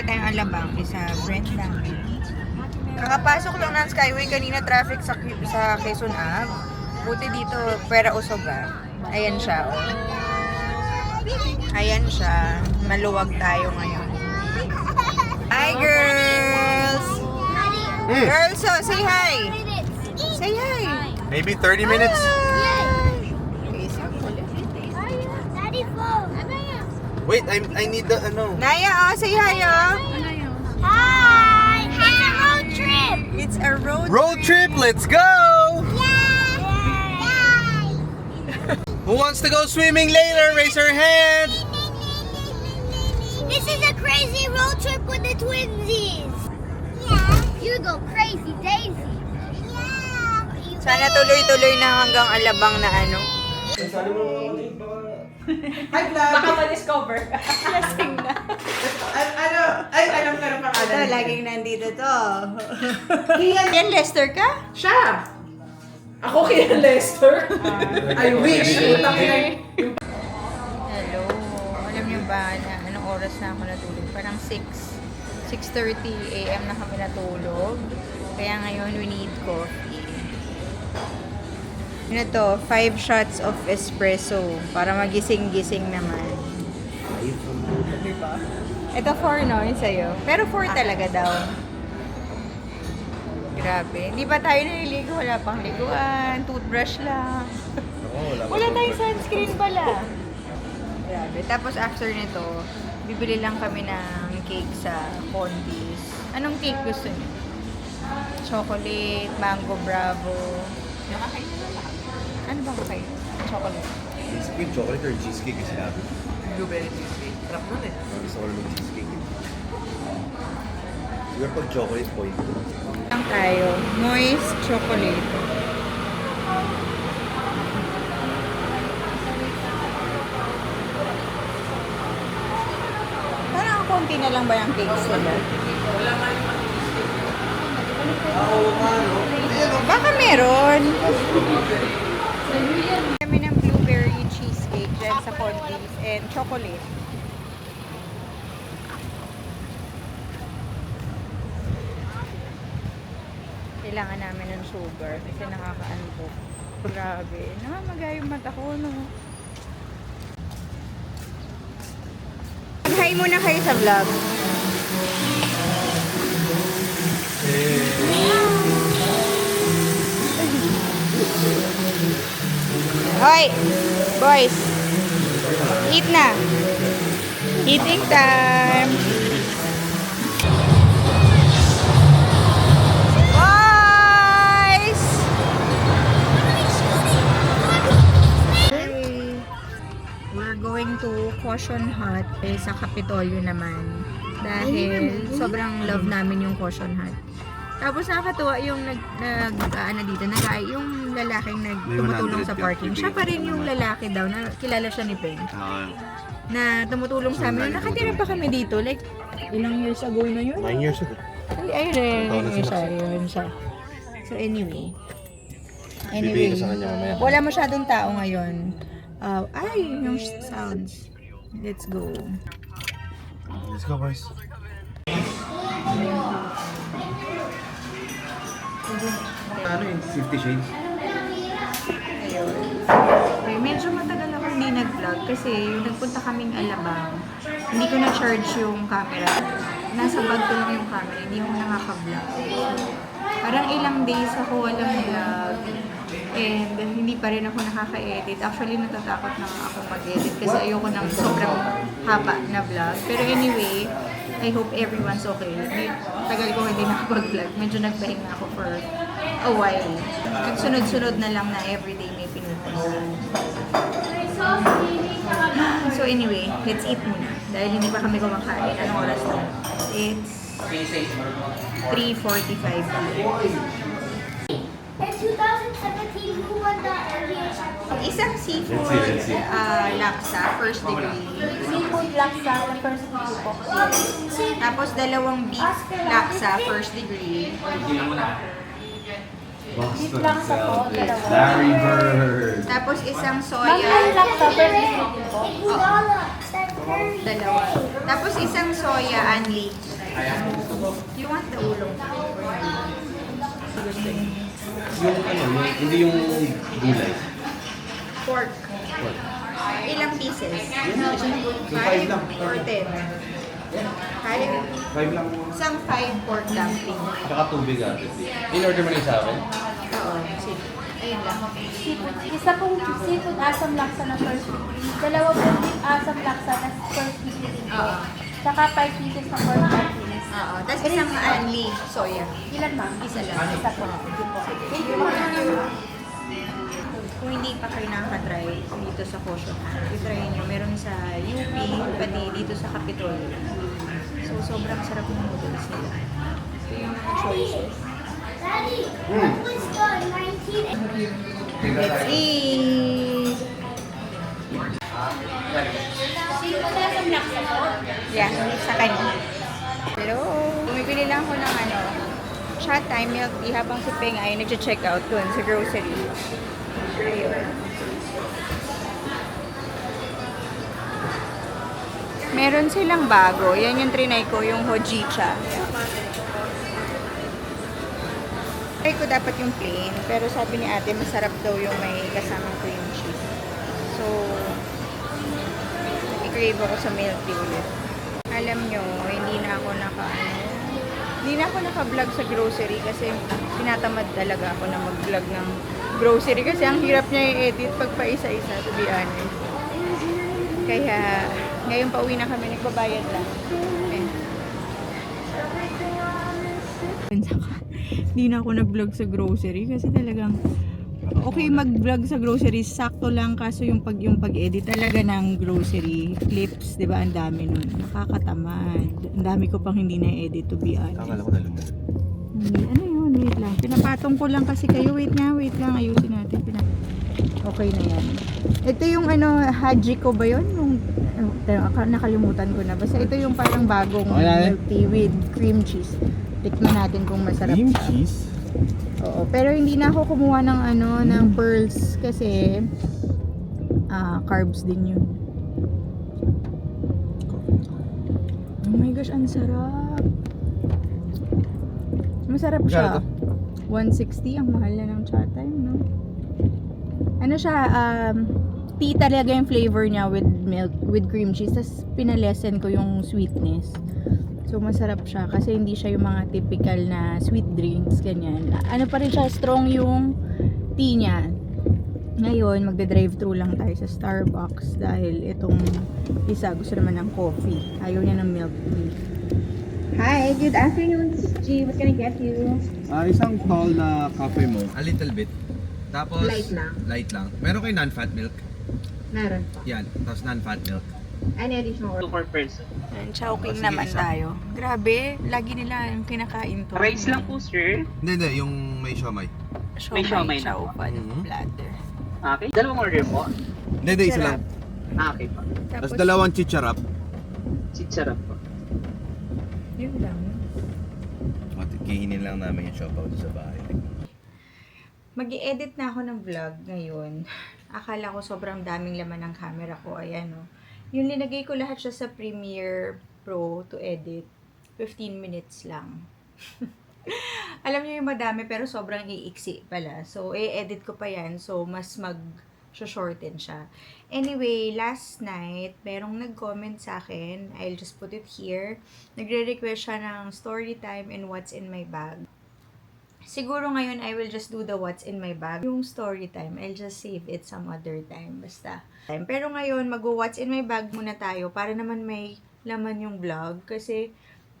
maaga tayong alabang. Isa, friend namin. Kakapasok lang ng Skyway kanina, traffic sa Quezon Ave. Buti dito, pera usoga. Ayan siya. Oh. Ayan siya. Maluwag tayo ngayon. Hi, girls! Girls, so say hi! Say hi! Maybe 30 minutes? Wait, I need the, Naya, oh, say hi, oh! Hi! It's a road trip! It's a road trip, let's go! Who wants to go swimming later? Raise your hand! This is a crazy road trip with the twinsies! Yeah! You go crazy, Daisy! Yeah! Sana tuloy-tuloy na hanggang alabang na ano. Hi, vlog! Baka ma-discover. Lasing na. Alam ka ng pangalan. Ito, laging nandito to. Yan, Lester ka? Siya! Ako kaya Lester? I wish! Hello. Alam niyo ba na anong oras na ako natulog? Parang 6:30 a.m. na kami natulog. Kaya ngayon, we need coffee. Ano to? 5 shots of espresso para magising-gising naman. Diba? Ito 4, no? Yung sa'yo. Pero 4 talaga daw. Grabe. Hindi pa tayo naliligo. Wala pang liguan. Toothbrush lang. Wala tayong sunscreen pala. Grabe. Tapos after nito, bibili lang kami ng cake sa Condi's. Anong cake gusto niyo? Chocolate, mango bravo. Ano ba kayo? Chocolate. Ice cream, chocolate or cheesecake yung sinabi. Blueberry cheesecake. Trap nun eh. Gusto ko naman cheesecake. Siguro pag chocolate point. Lang tayo. Moist chocolate. Parang konti na lang ba yung cakes nila? Baka meron. Kami ng blueberry cheesecake dyan sa Condi's and chocolate. Kailangan namin ng sugar kasi nakakaantok. Grabe. Namamaga yung mata ko, no? Hi muna kayo sa vlog. Hoy! Boys! Eat na! Eating time! Boys! Hey! We're going to Caution Hut sa Kapitolyo naman. Dahil sobrang love namin yung Caution Hut. Tapos nakakatuwa yung yung lalaking tumutulong sa parking. Siya pa rin yung lalaki daw na kilala siya ni Peng. Na tumutulong sa amin. Nakatira pa kami dito. Like, ilang years ago na yun? 9 years ago. Ayun siya. So anyway. Bibigay ko sa kanya mamaya. Wala masyadong tao ngayon. Yung sounds. Let's go. Let's go, boys. Ano yung 50 Shades? Ayun. Okay, medyo matagal ako hindi nag-vlog kasi yung nagpunta kaming Alabang, hindi ko na-charge yung camera. Nasa bag ko lang yung camera, hindi ako nakaka-vlog. Parang ilang days ako walang vlog and hindi pa rin ako nakaka-edit. Actually, natatakot na ako mag-edit kasi ayoko ng sobrang haba na vlog. Pero anyway, I hope everyone's okay. Tagal ko hindi nakapag-vlog. Medyo nagpahinga ako for a while. Nagsunod-sunod na lang na everyday may pinupuntahan. So anyway, let's eat muna. Dahil hindi pa kami kumakain. Anong oras na? It's 3:45 p.m. In 2017, who won the NBA championship? Isang seafood laksa, first degree. Seafood laksa, the first video po. Tapos dalawang beef laksa, first degree. Beef laksa po, dalawa. Larry Bird. Tapos isang Mango soya, laksa, first video po. dalawa. Tapos isang soya unleaked You want the ulong? Yung hindi yung gulay. Pork. Ilang pieces? Yung 5 lang. Or 10? 5 lang. Isang 5 pork dumpling. Tsaka tubig ate. In-order mo na yung sa akin? Oo, sige. Ayun lang. Seafood. Isa pong seafood asam laksa na first weekly. Dalawa pong beef asam laksa na first weekly din po. Oo. Tsaka 5 pieces na pork dumplings. Oo. Tapos isang only soya. Ilan ma'am? Isa lang. Isa po. Thank you, ma'am. Kung hindi pa kayo nakaka-try dito sa Kosyo, i-try nyo. Meron sa UP, pati dito sa Capitol. So, sobrang sarap ng noodles nila. So, yung mga choices. Daddy, what was the 19... Let's eat! Seafood asam laksa po. Yeah, sa kanya. Hello! Bumibili lang ako ng shot time milk tea habang si Peng ay nag-check out dun sa grocery. Ayun. Meron silang bago. Yan yung trinay ko, yung hojicha. Try ko dapat yung plain, pero sabi ni ate masarap daw yung may kasamang cream cheese. So, nag-crave ako sa milk tea ulit. Alam nyo, hindi na ako naka-vlog sa grocery kasi tinatamad talaga ako na mag-vlog ng grocery kasi ang hirap niya i-edit pag paisa-isa, to be honest. Kaya, ngayon pauwi na kami, nagbabayad lang. Hindi na ako nag-vlog sa grocery kasi talagang okay mag-vlog sa grocery, sakto lang kaso yung pag-edit talaga ng grocery clips, 'di ba? Ang dami nun. Nakakatamad. Ang dami ko pang hindi na-edit, to be honest. Akala ko na lumabas. Ano yun? Wait lang. Pinapatong ko lang kasi kayo. Wait lang. Ayusin natin. Okay na yan. Ito yung Hajiko ba yun? Yung, nakalimutan ko na. Basta ito yung parang bagong milk tea with cream cheese. Tikman natin kung masarap Cream siya. cheese? Oo. Pero hindi na ako kumuha ng ng pearls kasi carbs din yun. Oh my gosh, ang sarap. Masarap siya. 160, ang mahal na ng chat time, no? Ano siya, tea talaga yung flavor niya with milk, with cream cheese. Tapos pinalesen ko yung sweetness. So masarap siya kasi hindi siya yung mga typical na sweet drinks, ganyan. Ano pa rin siya, strong yung tea niya. Ngayon, magde-drive-thru lang tayo sa Starbucks dahil itong isa gusto naman ng coffee. Ayaw niya ng milk tea. Hi, good afternoon. This is G. What can I get you? Isang tall na cafe mo. A little bit. Tapos, Light lang. Light lang. Meron kayo non-fat milk? Meron pa. Yan. Tapos non-fat milk. Any additional order? 2 per person. Chowking Sige, naman isa. tayo. Grabe, lagi nila yung kinakain to. Rice lang po, sir. Hindi. Yung may siomay. May siomay na. Chowpan, Mhm. platter. Okay. Dalawang order po. Hindi. Isa lang. Okay po. Tapos dalawang chicharap. Chicharap po. Yun lang. Kihinin lang namin yung siopaw sa bahay. Mag-i-edit na ako ng vlog ngayon. Akala ko sobrang daming laman ng camera ko. Ayan, oh. Yung linagay ko lahat siya sa Premiere Pro to edit. 15 minutes lang. Alam niyo yung madami pero sobrang iiksi pala. So, i-edit ko pa yan. So, mas mag-shorten siya. Anyway, last night, merong nag-comment sa akin. I'll just put it here. Nagre-request siya ng story time and what's in my bag. Siguro ngayon, I will just do the what's in my bag. Yung story time, I'll just save it some other time. Basta. Pero ngayon, mag-what's in my bag muna tayo para naman may laman yung vlog. Kasi,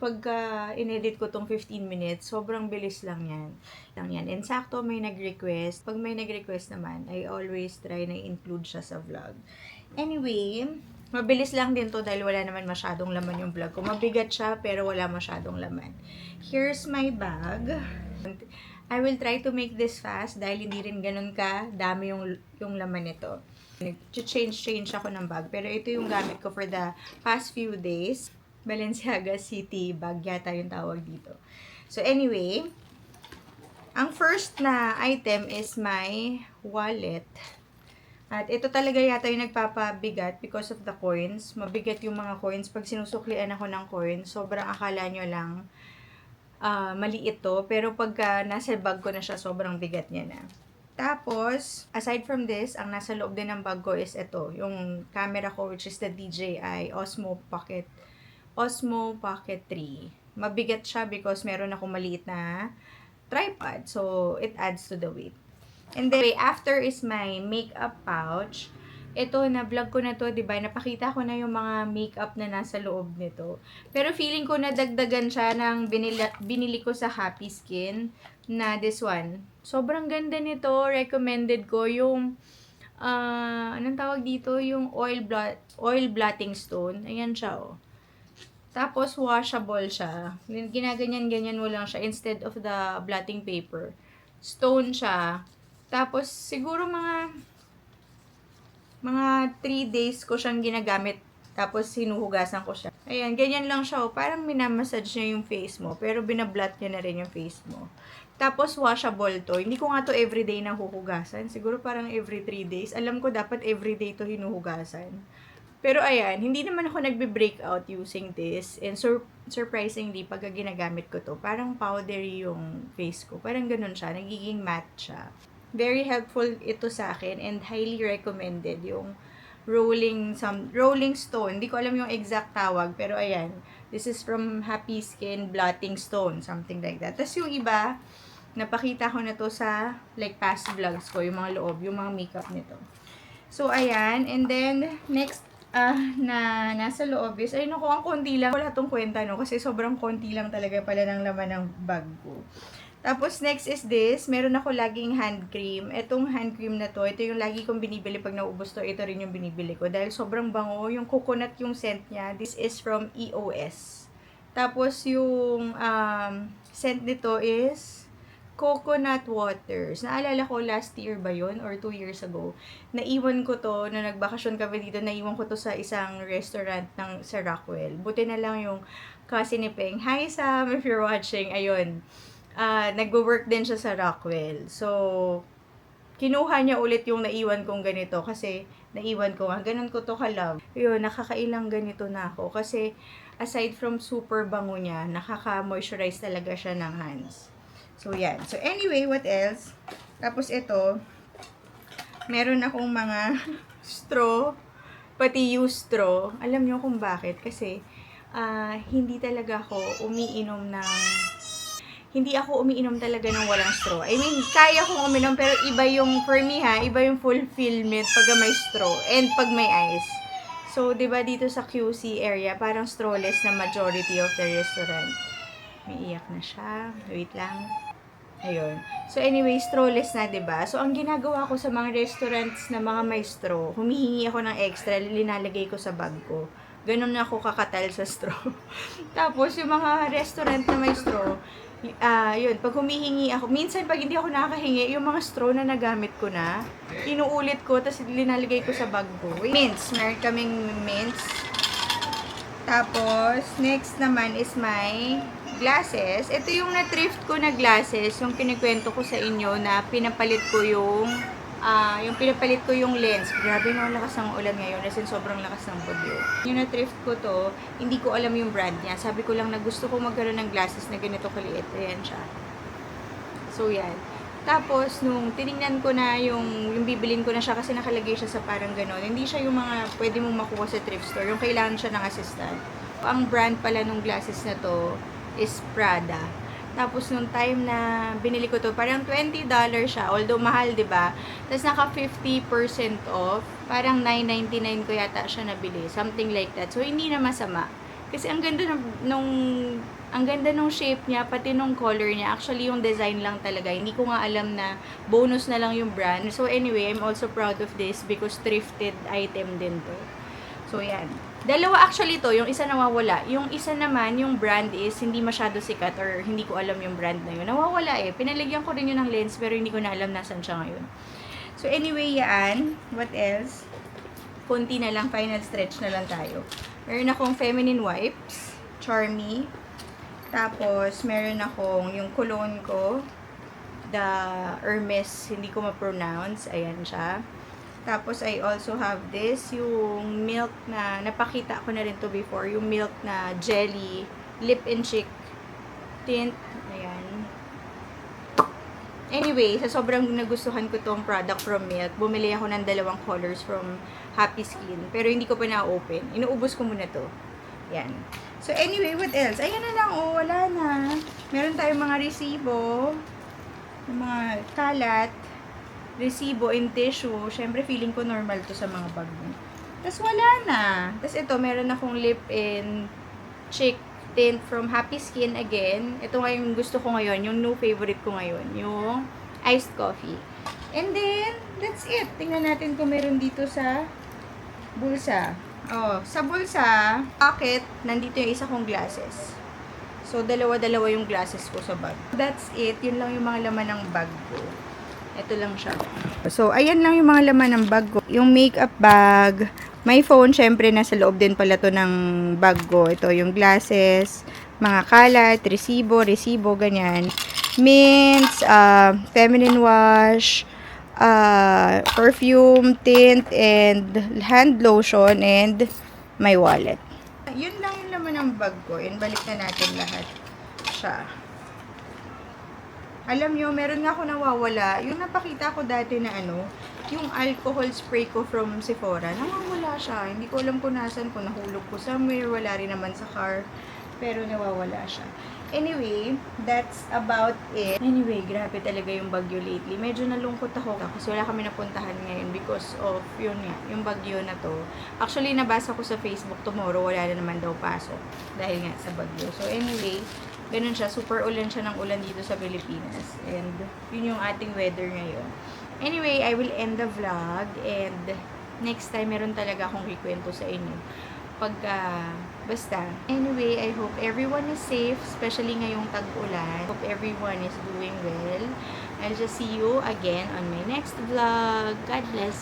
pagka inedit ko tong 15 minutes, sobrang bilis lang yan. And sakto may nag-request. Pag may nag-request naman, I always try na include siya sa vlog. Anyway, mabilis lang din to dahil wala naman masyadong laman yung vlog ko. Mabigat siya pero wala masyadong laman. Here's my bag. I will try to make this fast dahil hindi rin ganun ka dami yung laman nito. Change ako ng bag. Pero ito yung gamit ko for the past few days. Balenciaga City bag yata yung tawag dito. So anyway, ang first na item is my wallet. At ito talaga yata yung nagpapabigat because of the coins. Mabigat yung mga coins. Pag sinusuklian ako ng coins, sobrang akala nyo lang maliit to. Pero pagka nasa bag ko na siya, sobrang bigat niya na. Tapos, aside from this, ang nasa loob din ng bag ko is ito. Yung camera ko, which is the DJI Osmo Pocket 3. Mabigat siya because meron akong maliit na tripod. So, it adds to the weight. And then, after is my makeup pouch. Ito, na-vlog ko na to, diba? Napakita ko na yung mga makeup na nasa loob nito. Pero feeling ko nadagdagan siya ng binili ko sa Happy Skin na this one. Sobrang ganda nito. Recommended ko yung, anong tawag dito? Yung oil blotting stone. Ayan siya, oh. Tapos, washable siya. Ginaganyan-ganyan mo lang siya instead of the blotting paper. Stone siya. Tapos, siguro mga 3 days ko siyang ginagamit. Tapos, hinuhugasan ko siya. Ayan, ganyan lang siya. Oh. Parang minamassage niya yung face mo. Pero, binablot niya na rin yung face mo. Tapos, washable to. Hindi ko nga to everyday na huhugasan. Siguro parang every 3 days. Alam ko, dapat everyday to hinuhugasan. Pero, ayan, hindi naman ako nagbe-breakout using this. And, surprisingly, pagka ginagamit ko to, parang powdery yung face ko. Parang ganun siya. Nagiging matte siya. Very helpful ito sa akin and highly recommended yung rolling stone. Hindi ko alam yung exact tawag, pero ayan. This is from Happy Skin Blotting Stone, something like that. Tapos yung iba, napakita ko na to sa like past vlogs ko, yung mga loob, yung mga makeup nito. So ayan, and then next na nasa loob is, ayun ako, ang konti lang. Wala tong kwenta, no? Kasi sobrang konti lang talaga pala ng laman ng bag ko. Tapos, next is this. Meron ako laging hand cream. Itong hand cream na to, ito yung lagi kong binibili pag naubos to. Ito rin yung binibili ko. Dahil sobrang bango. Yung coconut yung scent niya. This is from EOS. Tapos, yung scent nito is coconut waters. Naalala ko, last year ba yun? Or 2 years ago. Naiwan ko to, na nagbakasyon kami dito, naiwan ko to sa isang restaurant sa Rockwell. Buti na lang yung kasi ni Peng. Hi, Sam, if you're watching. Ayun. Nagwo-work din siya sa Rockwell. So, kinuha niya ulit yung naiwan kong ganito kasi naiwan ko nga. Ganun ko to ka-love. Yun, nakakailang ganito na ako. Kasi, aside from super bango niya, nakaka-moisturize talaga siya ng hands. So, yan. So, anyway, what else? Tapos, ito, meron akong mga straw, pati used straw. Alam niyo kung bakit? Kasi, hindi talaga ako umiinom talaga ng walang straw. I mean, kaya kong uminom, pero iba yung, for me iba yung fulfillment pag may straw and pag may ice. So, diba dito sa QC area, parang strawless na majority of the restaurant. May iyak na siya. Wait lang. Ayun. So, anyway, strawless na, diba? So, ang ginagawa ko sa mga restaurants na mga may straw, humihingi ako ng extra, linalagay ko sa bag ko. Ganun na ako kakatal sa straw. Tapos, yung mga restaurant na may straw, yun, pag humihingi ako, minsan pag hindi ako nakakahingi, yung mga straw na nagamit ko na, inuulit ko, tapos linalagay ko sa bag ko. Mints, meron kaming mints. Tapos, next naman is my glasses. Ito yung na-thrift ko na glasses, yung kinikwento ko sa inyo na pinapalit ko yung lens. Grabe na ang lakas ng ulan ngayon, as in sobrang lakas ng bagyo. Yung na-thrift ko to, hindi ko alam yung brand niya. Sabi ko lang na gusto ko magkaroon ng glasses na ganito kaliit. Ayan siya. So, yan. Tapos, nung tinignan ko na yung bibilin ko na siya kasi nakalagay siya sa parang gano'n. Hindi siya yung mga pwede mong makuha sa thrift store. Yung kailangan siya ng assistant. Ang brand pala nung glasses na to is Prada. Tapos, nung time na binili ko to, parang $20 siya. Although, mahal, diba? Tapos, naka 50% off. Parang $9.99 ko yata siya nabili. Something like that. So, hindi na masama. Kasi, ang ganda nung shape niya, pati nung color niya. Actually, yung design lang talaga. Hindi ko nga alam na bonus na lang yung brand. So, anyway, I'm also proud of this because thrifted item din to. So, yan. Dalawa actually to, yung isa nawawala. Yung isa naman, yung brand is hindi masyado sikat or hindi ko alam yung brand na yun. Nawawala eh. Pinalagyan ko rin yun ng lens pero hindi ko na alam nasan siya ngayon. So anyway, yan. What else? Kunti na lang, final stretch na lang tayo. Meron akong feminine wipes, Charmy. Tapos, meron akong yung cologne ko, the Hermes, hindi ko ma-pronounce. Ayan siya. Tapos, I also have this, yung milk na, napakita ko na rin to before, yung milk na jelly, lip and cheek tint. Ayan. Anyway, sa sobrang nagustuhan ko tong product from Milk, bumili ako ng 2 colors from Happy Skin. Pero hindi ko pa na-open. Inuubos ko muna to. Yan. So, anyway, what else? Ayan na lang, oh, wala na. Meron tayong mga resibo, mga kalat, resibo and tissue. Siyempre, feeling ko normal to sa mga bag mo. Tapos, wala na. Tapos, ito, meron akong lip and cheek tint from Happy Skin again. Ito nga yung gusto ko ngayon, yung new favorite ko ngayon, yung iced coffee. And then, that's it. Tingnan natin kung meron dito sa bulsa. Oh, sa bulsa, pocket, nandito yung isa kong glasses. So, dalawa-dalawa yung glasses ko sa bag. That's it. Yun lang yung mga laman ng bag ko. Ito lang siya. So, ayan lang yung mga laman ng bag ko. Yung makeup bag, my phone, syempre, nasa loob din pala to ng bag ko. Ito, yung glasses, mga kalat, resibo, ganyan. Mints, feminine wash, perfume, tint, and hand lotion, and my wallet. Yun lang yung laman ng bag ko. And balik na natin lahat siya. Alam nyo, meron nga ako nawawala. Yung napakita ko dati na yung alcohol spray ko from Sephora, nawawala siya. Hindi ko alam kung nasan, kung nahulog ko somewhere, wala rin naman sa car, pero nawawala siya. Anyway, that's about it. Anyway, grabe talaga yung bagyo lately. Medyo nalungkot ako kasi wala kami napuntahan ngayon because of yun nga, yung bagyo na to. Actually, nabasa ko sa Facebook tomorrow, wala na naman daw pasok dahil nga sa bagyo. So anyway, ganun siya. Super ulan siya ng ulan dito sa Pilipinas. And yun yung ating weather ngayon. Anyway, I will end the vlog and next time meron talaga akong kikwento sa inyo. Basta. Anyway, I hope everyone is safe, especially ngayong tag-ulan. Hope everyone is doing well. I'll just see you again on my next vlog. God bless.